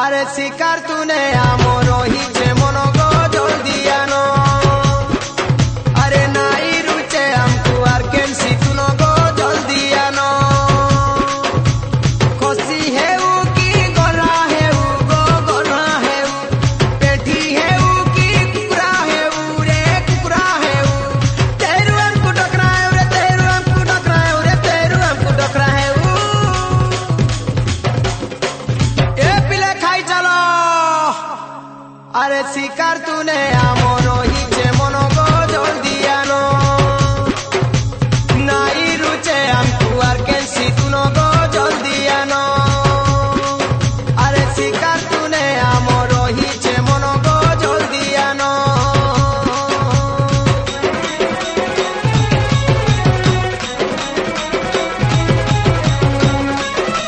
আরে শিকার তুনে আমো রহিছে মন গো জল দিয়ানো আরে নাই রুচে আমকু আর কেনসি তুন গো জল দিয়ানো খসি হেউ কি গলা হেউ গো গলা হেউ পেঠি হেউ কি কুকুরা হেউ রে কুকুরা হেউ তেরু আমকু ডকরা হেউ রে তেরু আমকু ডকরা হেউ রে তেরু আমকু ডকরা হেউ अरे शिकार तूने